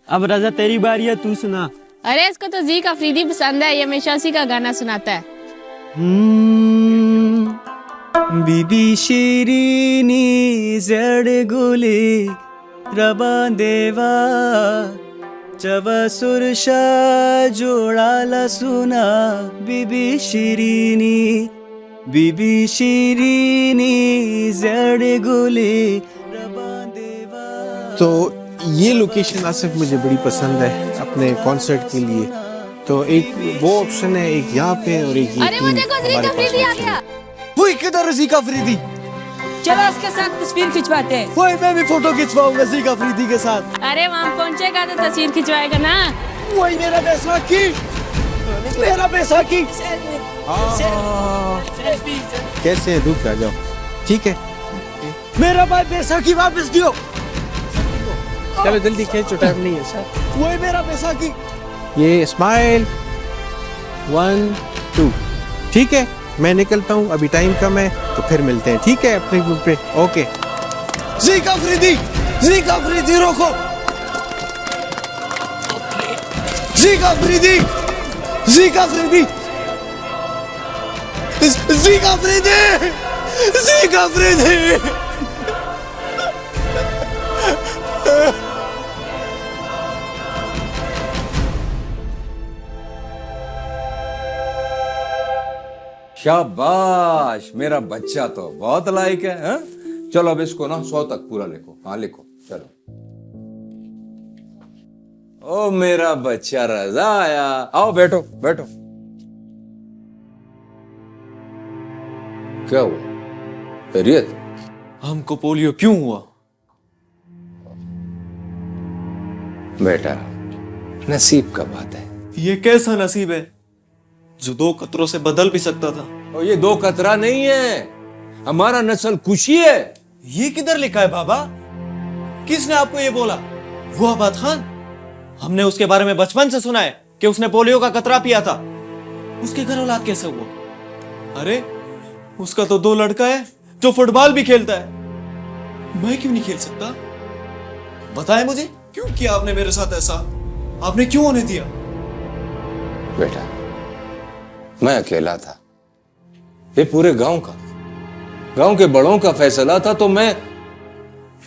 अब रजा तेरी बारी है, तू सुना। अरे इसको तो जी का अफरीदी पसंद है, ये हमेशा उसी का गाना सुनाता है। बीबी शिरीनी जड गुली रबा देवा चवा सुरशा जोड़ाला सुना। बीबी शिरीनी जड गुली रबा देवा। तो ये लोकेशन आसिफ मुझे बड़ी पसंद है अपने कॉन्सर्ट के लिए। तो एक वो ऑप्शन है, एक यहाँ पे और एक ये। अरे वो देखो ज़ीका अफरीदी आ गया। वो किधर ज़ीका अफरीदी? चलो उसके साथ तस्वीर खिंचवाते हैं। वो मैं भी फोटो खिंचवाऊंगा ज़ीका अफरीदी के साथ। अरे वहाँ पहुँचेगा तो तस्वीर खिंचवाएगा ना। वही मेरा बैसाखी। कैसे है? धूप आ जाओ, ठीक है। मेरा भाई बैसाखी वापस दियो। चलो जल्दी खींचो, टाइम नहीं है सर। वही मेरा बैसाखी। ये स्माइल 1 2, ठीक है। मैं निकलता हूँ, अभी टाइम कम है, तो फिर मिलते हैं, ठीक है, अपने ग्रुप पे। ओके। ज़ीका अफरीदी रोको। ज़ीका अफरीदी। शाबाश, मेरा बच्चा तो बहुत लायक है, हाँ? चलो अब इसको ना 100 तक पूरा लिखो। हाँ लिखो, चलो। ओ मेरा बच्चा रजा आया, आओ बैठो। क्या हुआ? खैरियत? हमको पोलियो क्यों हुआ? बेटा, नसीब का बात है। ये कैसा नसीब है जो 2 कतरों से बदल भी सकता था? और ये 2 कतरा नहीं है, हमारा नस्ल खुशी है। ये किधर लिखा है बाबा? किसने आपको ये बोला? वो आबाद खान? हमने उसके बारे में बचपन से सुना है कि उसने पोलियो का कतरा पिया था। उसके घर औलाद कैसे हुआ? अरे उसका तो 2 लड़का है जो फुटबॉल भी खेलता है। मैं क्यों नहीं खेल सकता? बताएं मुझे, क्यों किया आपने मेरे साथ ऐसा? आपने क्यों होने दिया? बेटा, मैं अकेला था, ये पूरे गांव के बड़ों का फैसला था, तो मैं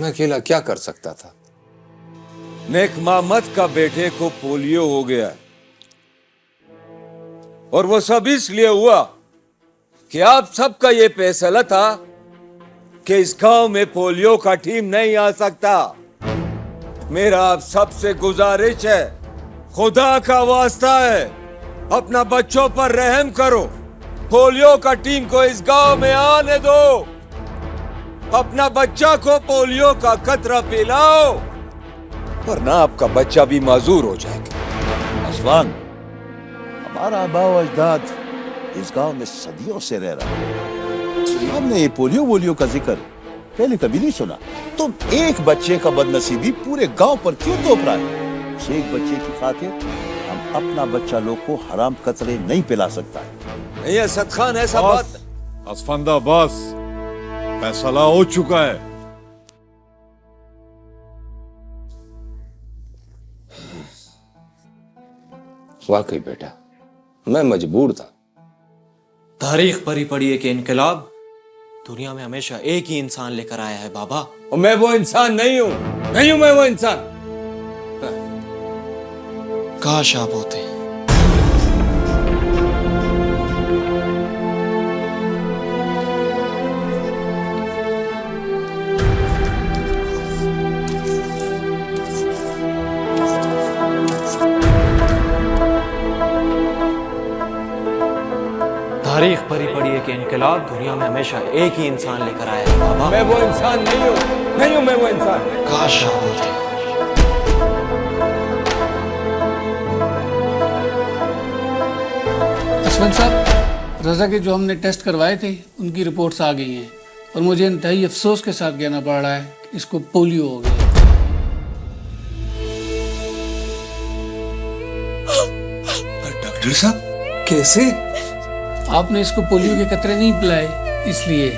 अकेला क्या कर सकता था? नेक मोहम्मद का बेटे को पोलियो हो गया और वो सब इसलिए हुआ कि आप सबका ये फैसला था कि इस गांव में पोलियो का टीम नहीं आ सकता। मेरा आप सबसे गुजारिश है, खुदा का वास्ता है, अपना बच्चों पर रहम करो। पोलियो का टीम को इस गांव में आने दो। अपना बच्चा को पोलियो का कतरा पिलाओ, वरना आपका बच्चा भी माजूर हो जाएगा। असलान, हमारा आबा व अजदाद इस गांव में सदियों से रह रहा है। हमने ये पोलियो का जिक्र पहले कभी नहीं सुना। तुम एक बच्चे का बदनसीबी पूरे गांव पर क्यों थोप रहा है? उस एक बच्चे की खातिर हम अपना बच्चा लोग को हराम कतरे नहीं पिला सकता है। नहीं है सद खान, ऐसा बात। असफंदा बस, फैसला हो चुका है। वाकई बेटा, मैं मजबूर था। तारीख पर ही पढ़ी है कि इनकलाब दुनिया में हमेशा एक ही इंसान लेकर आया है बाबा। और मैं वो इंसान नहीं हूं मैं वो इंसान। काश आप होते। तारीख पर ही पढ़ी है कि इनकलाब दुनिया में हमेशा एक ही इंसान लेकर आया है बाबा। मैं वो इंसान नहीं हूं मैं वो इंसान। काश आप होते। असफंद साहब, रजा के जो हमने टेस्ट करवाए थे उनकी रिपोर्ट्स आ गई हैं और मुझे इंतहाई अफसोस के साथ कहना पड़ रहा है कि इसको पोलियो हो गया। डॉक्टर साहब, कैसे? आपने इसको पोलियो के कतरे नहीं पिलाए, इसलिए।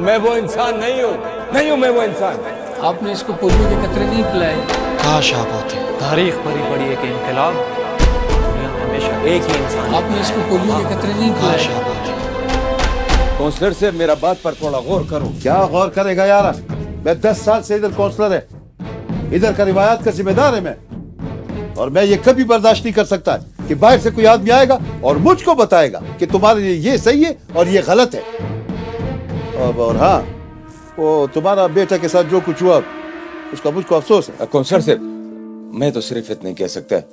मैं वो इंसान नहीं हूँ मैं वो इंसान। आपने इसको पोलियो के कतरे नहीं पिलाए। काश आप होते। तारीख भरी पड़ी एक इनकलाब, दुनिया में हमेशा एक ही इंसान। आपने इसको पोलियो के कतरे नहीं काश पिलाए। आप होते। काउंसलर से मेरा बात पर थोड़ा गौर करो। क्या गौर करेगा यार? मैं 10 साल से इधर काउंसलर है, इधर का रिवायात का जिम्मेदार है मैं, और मैं ये कभी बर्दाश्त नहीं कर सकता कि बाहर से कोई आदमी आएगा और मुझको बताएगा कि तुम्हारे लिए ये सही है और ये गलत है। और हाँ, वो तुम्हारा बेटा के साथ जो कुछ हुआ उसका मुझको अफसोस है। काउंसलर से मैं तो सिर्फ इतना ही कह सकता है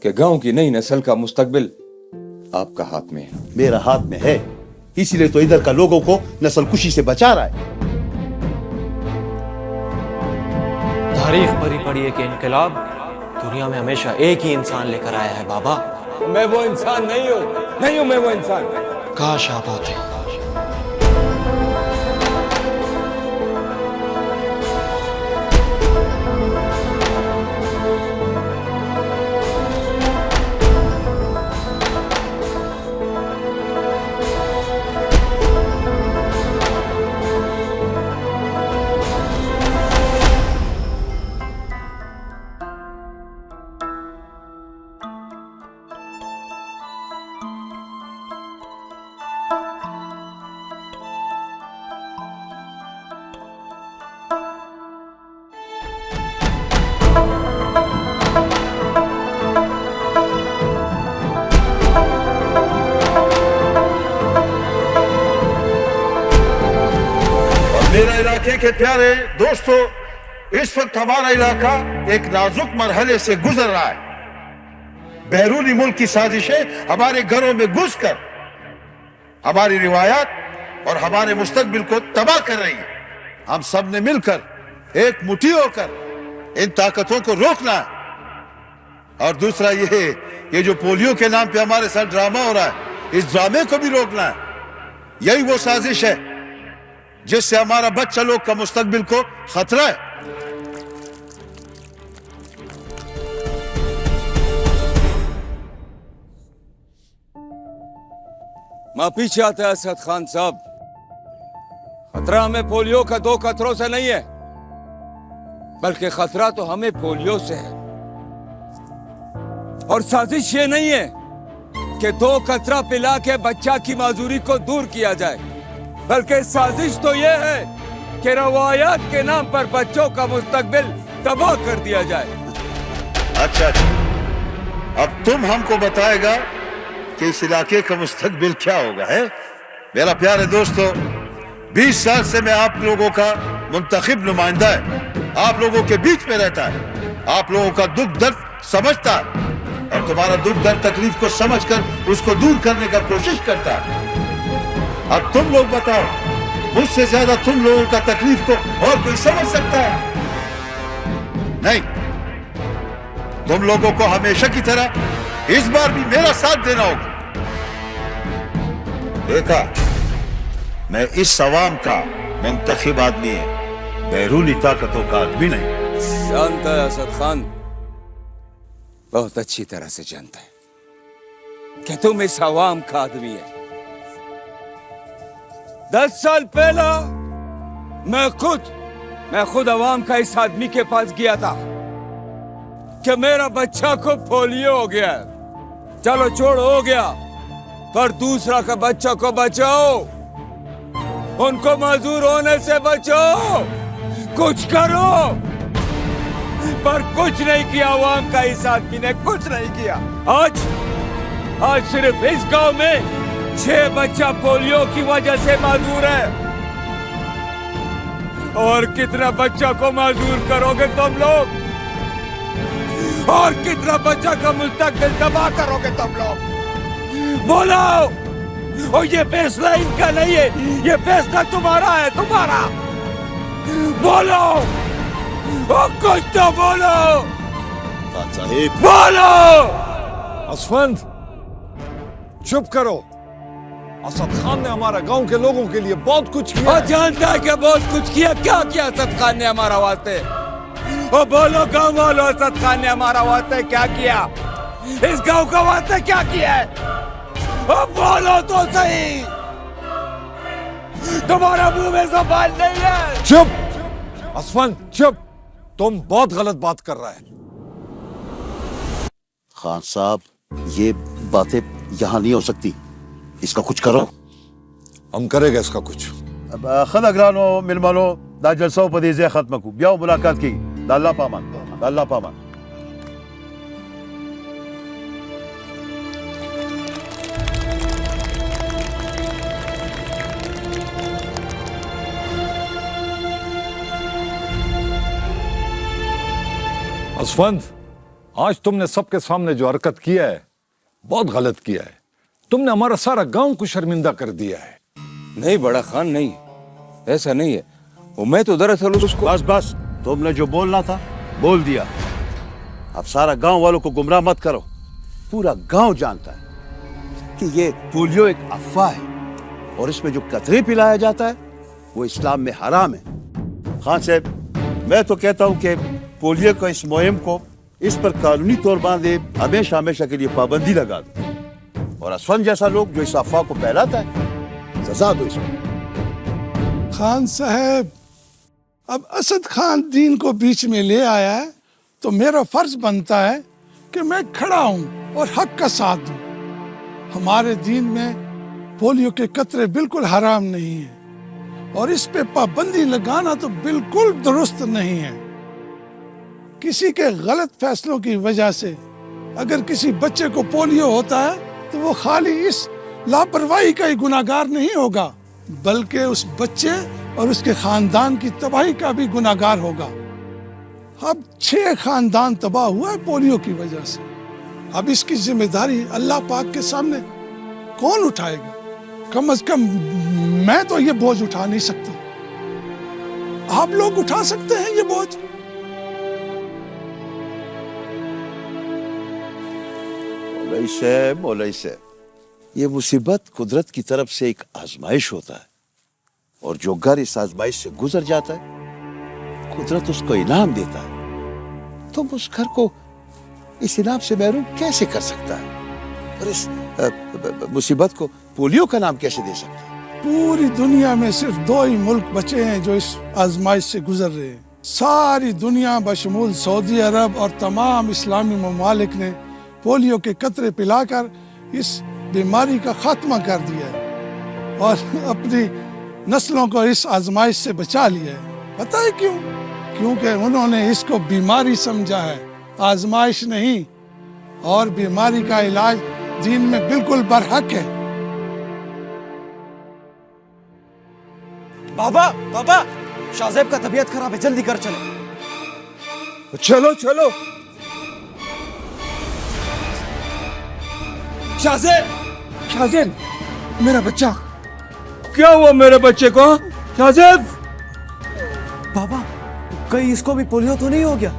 कि गांव की नई नस्ल का मुस्तकबिल आपका हाथ में है। मेरा हाथ में है, इसीलिए तो इधर का लोगों को नस्ल कुशी से बचा रहा है। तारीख भरी पड़ी एक इनकलाब, दुनिया में हमेशा एक ही इंसान लेकर आया है बाबा। मैं वो इंसान नहीं हूँ मैं वो इंसान। काश आप होते। मेरा इलाके के प्यारे दोस्तों, इस वक्त हमारा इलाका एक नाजुक मरहले से गुजर रहा है। बैरूनी मुल्क की साजिशें हमारे घरों में घुसकर हमारी रिवायात और हमारे मुस्तकबिल को तबाह कर रही है। हम सब ने मिलकर एक मुट्ठी होकर इन ताकतों को रोकना है। और दूसरा ये जो पोलियो के नाम पे हमारे साथ ड्रामा हो रहा है, इस ड्रामे को भी रोकना है। यही वो साजिश है जिससे हमारा बच्चा लोग का मुस्तकबिल को खतरा है। मां पीछे आता है असद खान साहब। खतरा हमें पोलियो का 2 कतरों से नहीं है, बल्कि खतरा तो हमें पोलियो से है। और साजिश ये नहीं है कि 2 कतरा पिला के बच्चा की माजूरी को दूर किया जाए, बल्कि साजिश तो यह है कि रवायात के नाम पर बच्चों का मुस्तकबिल तबाह कर दिया जाए। अच्छा, अब तुम हमको बताएगा कि इस इलाके का मुस्तकबिल क्या होगा, है? मेरा प्यारे दोस्तों, 20 साल से मैं आप लोगों का मुंतखब नुमाइंदा है, आप लोगों के बीच में रहता है, आप लोगों का दुख दर्द समझता है और तुम्हारा दुख दर्द तकलीफ को समझकर उसको दूर करने का कोशिश करता है। अब तुम लोग बताओ, मुझसे ज्यादा तुम लोगों का तकलीफ को और कोई समझ सकता है? नहीं। तुम लोगों को हमेशा की तरह इस बार भी मेरा साथ देना होगा। देखा, मैं इस अवाम का मुंतखब आदमी है, बैरूनी ताकतों का आदमी नहीं। जानता है असद खान, बहुत अच्छी तरह से जानता है कि तुम इस अवाम का आदमी है। 10 साल पहला मैं खुद अवाम का इस आदमी के पास गया था कि मेरा बच्चा को पोलियो हो गया। चलो छोड़ो, हो गया, पर दूसरा का बच्चा को बचाओ, उनको माजूर होने से बचाओ, कुछ करो। पर कुछ नहीं किया अवाम का इस आदमी ने, कुछ नहीं किया। आज सिर्फ इस गांव में 6 बच्चा पोलियो की वजह से माजूर है। और कितना बच्चा को माजूर करोगे तुम लोग? और कितना बच्चा का मुस्तकबिल तबाह करोगे तुम लोग? बोलो। और ये फैसला इनका नहीं है, ये फैसला तुम्हारा है, तुम्हारा। बोलो, और कुछ तो बोलो। साहिब, बोलो। असफंद, चुप करो। असद खान ने हमारे गांव के लोगों के लिए बहुत कुछ किया। और जानता है कि बहुत कुछ किया। क्या किया असद खान ने हमारा वास्ते? और बोलो गांव वालों, असद खान ने हमारा वास्ते क्या किया? इस गांव का वास्ते क्या किया है? और बोलो तो सही। तुम्हारा मुंह में ज़बान नहीं है। चुप असफंद चुप, तुम बहुत गलत बात कर रहे हैं। खान साहब, ये बातें यहाँ नहीं हो सकती, इसका कुछ करो। हम करेंगे इसका कुछ। खल अग्रानो मिलमानो दा जलसो पदीजे खत्म को ब्याह मुलाकात की दाल्ला पामान दाल्ला पामान। असफंद, आज तुमने सबके सामने जो हरकत किया है बहुत गलत किया है। तुमने हमारा सारा गांव को शर्मिंदा कर दिया है। नहीं बड़ा खान, नहीं, ऐसा नहीं है। वो मैं तो दरअसल उसको बस बस, तुमने जो बोलना था बोल दिया। अब सारा गांव वालों को गुमराह मत करो। पूरा गांव जानता है कि ये पोलियो एक अफवाह है और इसमें जो कतरे पिलाया जाता है वो इस्लाम में हराम है। खान साहब, मैं तो कहता हूं कि पोलियो का इस मुहिम को इस पर कानूनी तौर बांधे, हमेशा हमेशा के लिए पाबंदी लगा दो और असफंद जैसा लोग जो इस अफवाह को फैलाता है सजा दो इसको। खान साहब, अब असद खान दीन को बीच में ले आया है तो मेरा फर्ज बनता है कि मैं खड़ा हूं और हक का साथ दूं। हमारे दीन में पोलियो के कतरे बिल्कुल हराम नहीं है और इस पे पाबंदी लगाना तो बिल्कुल दुरुस्त नहीं है। किसी के गलत फैसलों की वजह से अगर किसी बच्चे को पोलियो होता है तो वो खाली इस लापरवाही का ही गुनाहगार नहीं होगा बल्कि उस बच्चे और उसके खानदान की तबाही का भी गुनाहगार होगा। अब 6 खानदान तबाह हुआ है पोलियो की वजह से। अब इसकी जिम्मेदारी अल्लाह पाक के सामने कौन उठाएगा? कम से कम मैं तो ये बोझ उठा नहीं सकता। आप लोग उठा सकते हैं ये बोझ? मौलवी साहब, ये मुसीबत कुदरत की तरफ से एक आजमाइश होता है और जो घर इस आजमाइश से गुजर जाता है कुदरत उसको इनाम देता है। तुम उस घर को इस इनाम से महरूम कैसे कर सकता है और इस मुसीबत को पोलियो का नाम कैसे दे सकता है? पूरी दुनिया में सिर्फ 2 ही मुल्क बचे हैं जो इस आजमाइश से गुजर रहे हैं। सारी दुनिया बशमूल सऊदी अरब और तमाम इस्लामी ममालिक ने पोलियो के कतरे पिलाकर इस बीमारी का खात्मा कर दिया है और अपनी नस्लों को इस आजमाइश से बचा लिया है। पता है क्यों? क्योंकि उन्होंने इसको बीमारी समझा है, आजमाइश नहीं। और बीमारी का इलाज दीन में बिल्कुल बरहक है। बाबा बाबा, शाहजेब का तबीयत खराब है, जल्दी कर चले। चलो चलो। शाहजेब, शाहजेब, मेरा बच्चा, क्या हुआ मेरे बच्चे को? शाहजेब, बाबा कहीं इसको भी पोलियो तो नहीं हो गया?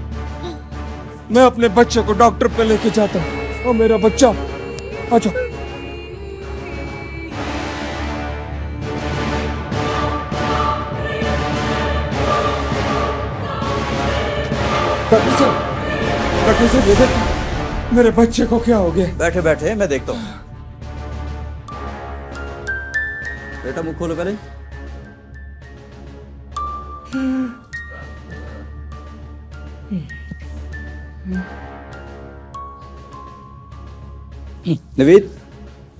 मैं अपने बच्चे को डॉक्टर पे लेके जाता हूँ। और मेरा बच्चा, अच्छा। डॉक्टर साहब, ये देखो, मेरे बच्चे को क्या हो गया? बैठे बैठे मैं देखता हूँ। बेटा मुंह खोलो पहले। नवीद,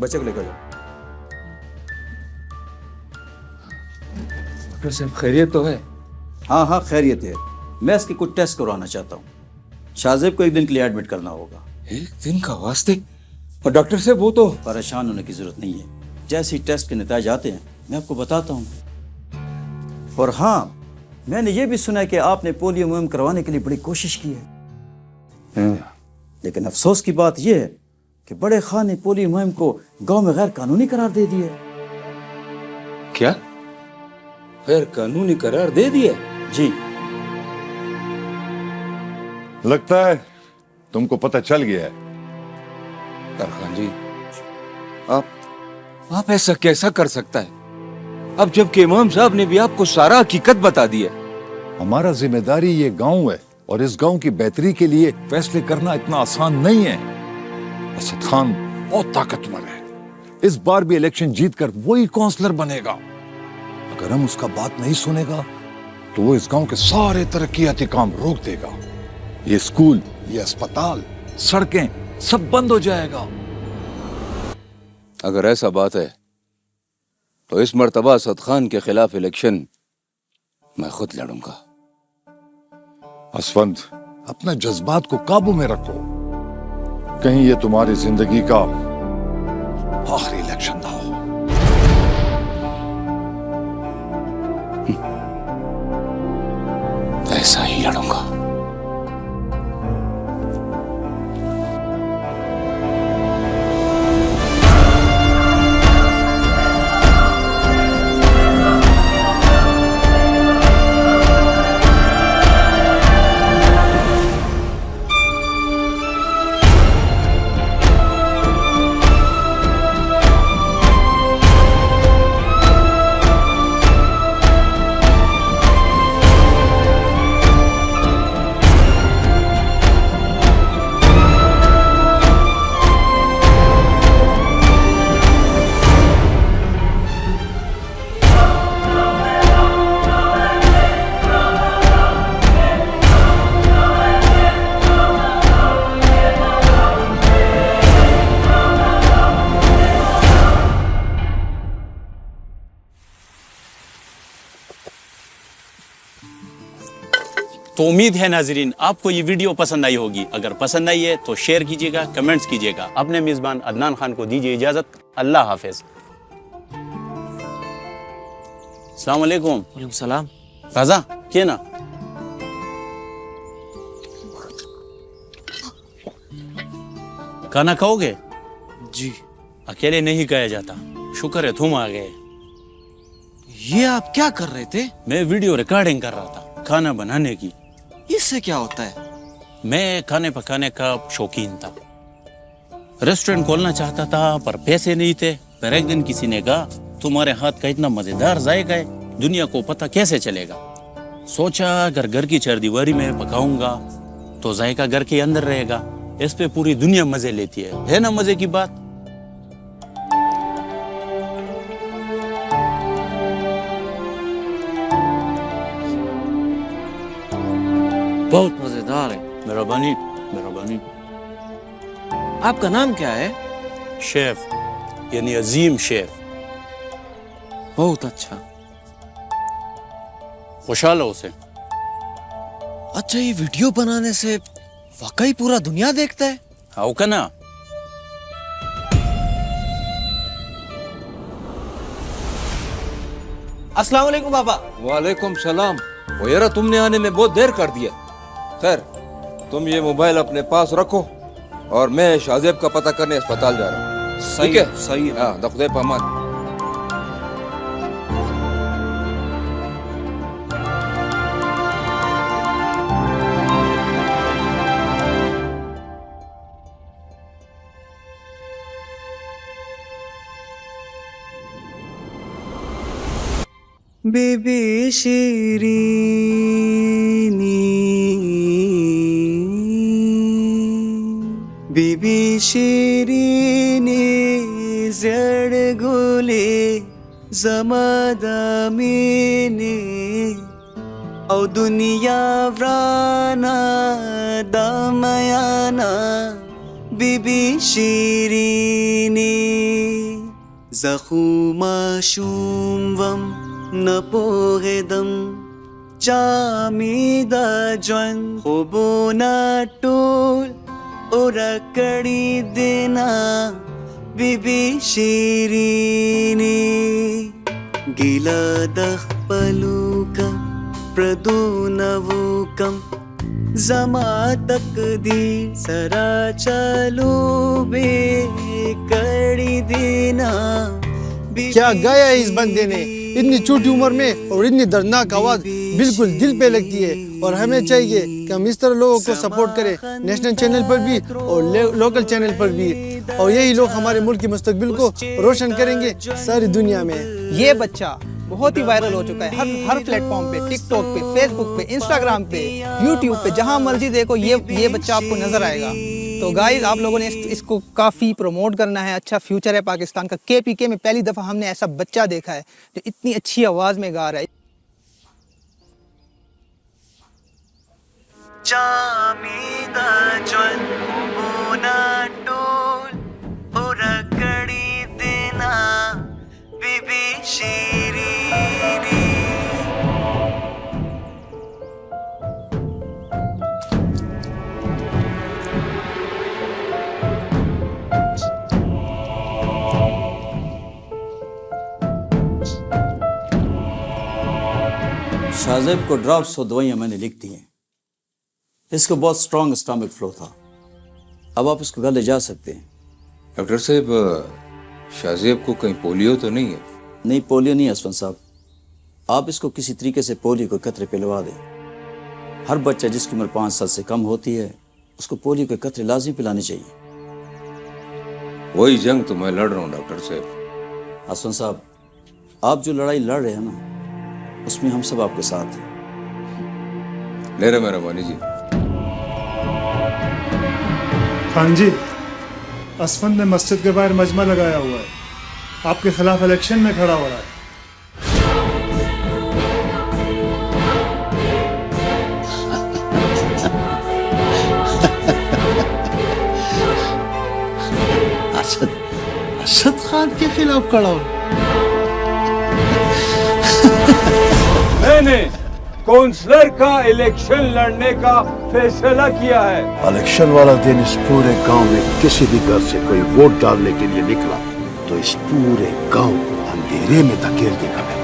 बच्चे को लेकर जाओ। डॉक्टर साहब, खैरियत तो है? हाँ हाँ खैरियत है। मैं इसके कुछ टेस्ट करवाना चाहता हूँ। शाहजेब को 1 दिन के लिए एडमिट करना होगा। 1 दिन का वास्ते? और डॉक्टर साहब, वो तो परेशान होने की जरूरत नहीं है। जैसे ही टेस्ट के नतीजे आते हैं मैं आपको बताता हूँ। और हाँ, मैंने ये भी सुना है कि आपने पोलियो मुहिम करवाने के लिए बड़ी कोशिश की है। लेकिन अफसोस की बात यह है कि बड़े खान ने पोलियो मुहिम को गांव में गैर कानूनी करार दे दिया। क्या गैर कानूनी करार दे दिया? जी। लगता है तुमको पता चल गया है। तरखान जी, आप ऐसा कैसा कर सकता है? अब जबकि इमाम साहब ने भी आपको सारा हकीकत बता दी है। हमारा जिम्मेदारी ये गांव है और इस गांव की बेहतरी के लिए फैसले करना इतना आसान नहीं है। असद खान बहुत ताकतवर है। इस बार भी इलेक्शन जीतकर वही काउंसलर बनेगा। अगर हम उसका बात नहीं सुनेगा तो वो इस गांव के सारे तरक्याती काम रोक देगा। ये स्कूल, ये अस्पताल, सड़कें सब बंद हो जाएगा। अगर ऐसा बात है तो इस मर्तबा असद खान के खिलाफ इलेक्शन मैं खुद लड़ूंगा। असफंद, अपने जज्बात को काबू में रखो, कहीं ये तुम्हारी जिंदगी का आखिरी इलेक्शन ना हो। ऐसा ही लड़ूंगा। तो उम्मीद है नाजरीन आपको ये वीडियो पसंद आई होगी। अगर पसंद आई है तो शेयर कीजिएगा, कमेंट्स कीजिएगा। अपने मेज़बान अदनान खान को दीजिए इजाज़त। अल्लाह हाफिज़। अस्सलाम वालेकुम। वालेकुम सलाम। राजा के ना खाना खाओगे? जी। अकेले नहीं खाया जाता, शुक्र है तुम आ गए। ये आप क्या कर रहे थे? मैं वीडियो रिकॉर्डिंग कर रहा था खाना बनाने की। इससे क्या होता है? मैं खाने पकाने का शौकीन था, रेस्टोरेंट खोलना चाहता था पर पैसे नहीं थे। फिर एक दिन किसी ने कहा तुम्हारे हाथ का इतना मजेदार जायका है, दुनिया को पता कैसे चलेगा। सोचा अगर घर की चारदीवारी में पकाऊंगा तो जायका घर के अंदर रहेगा, इस पे पूरी दुनिया मजे लेती है ना मजे की बात। बहुत मजेदार है। मेहरबानी मेहरबानी। आपका नाम क्या है? शेफ यानी अजीम शेफ। बहुत अच्छा। खुशहाल हो उसे। अच्छा, ये वीडियो बनाने से वाकई पूरा दुनिया देखता है? आओ का ना। अस्सलाम वालेकुम बाबा। वालेकुम सलाम। वो यार तुमने आने में बहुत देर कर दिया। खैर तुम ये मोबाइल अपने पास रखो और मैं शाहजेब का पता करने अस्पताल जा रहा हूँ। ठीक है? सही है। हाँ, दखदे पामान। बीबी शीरीनी बीबी शीरीनी जड़ गोले जमादामीनी औ दुनिया व्राना दामयाना बीबी शीरीनी ज़ख़ूमा शुमवम नपोगेदम जामीदा जन खुबोना टोल उरकड़ी देना बीबी शीरीनी गिला दख पलूका प्रदूनवूकम जमा तकदीर सरा चलो बे कड़ी देना। क्या गाया है इस बंदे ने इतनी छोटी उम्र में, और इतनी दर्दनाक आवाज बिल्कुल दिल पे लगती है। और हमें चाहिए कि हम इस तरह लोगों को सपोर्ट करें, नेशनल चैनल पर भी और लोकल चैनल पर भी। और यही लोग हमारे मुल्क की मुस्तकबिल को रोशन करेंगे सारी दुनिया में। ये बच्चा बहुत ही वायरल हो चुका है हर प्लेटफॉर्म पे, टिकटॉक पे, फेसबुक पे, इंस्टाग्राम पे, यूट्यूब पे, जहां मर्जी देखो ये बच्चा आपको नजर आएगा। तो गाइज आप लोगों ने इसको काफ़ी प्रमोट करना है। अच्छा फ्यूचर है पाकिस्तान का। KPK में पहली दफ़ा हमने ऐसा बच्चा देखा है जो इतनी अच्छी आवाज़ में गा रहा है। शाहजेब को ड्रॉप्स और दवाइयाँ मैंने लिख दी हैं। इसको बहुत स्ट्रॉन्ग स्टमक फ्लो था। अब आप इसको घर ले जा सकते हैं। डॉक्टर साहब, शाहजेब को कहीं पोलियो तो नहीं है? नहीं, पोलियो नहीं है असफन साहब। आप इसको किसी तरीके से पोलियो के कतरे पिलवा दें। हर बच्चा जिसकी उम्र 5 साल से कम होती है उसको पोलियो के कतरे लाजिम पिलाने चाहिए। वही जंग तो मैं लड़ रहा हूँ डॉक्टर साहब। असफन साहब, आप जो लड़ाई लड़ रहे हैं ना, उसमें हम सब आपके साथ हैं। मेरा मेहरबानी जी। खान जी, असफन ने मस्जिद के बाहर मजमा लगाया हुआ है, आपके खिलाफ इलेक्शन में खड़ा हो रहा है। असद खान के खिलाफ खड़ा हो? मैंने काउंसलर का इलेक्शन लड़ने का फैसला किया है। इलेक्शन वाला दिन इस पूरे गांव में किसी भी घर से कोई वोट डालने के लिए निकला तो इस पूरे गांव को अंधेरे में धकेल देगा मैं।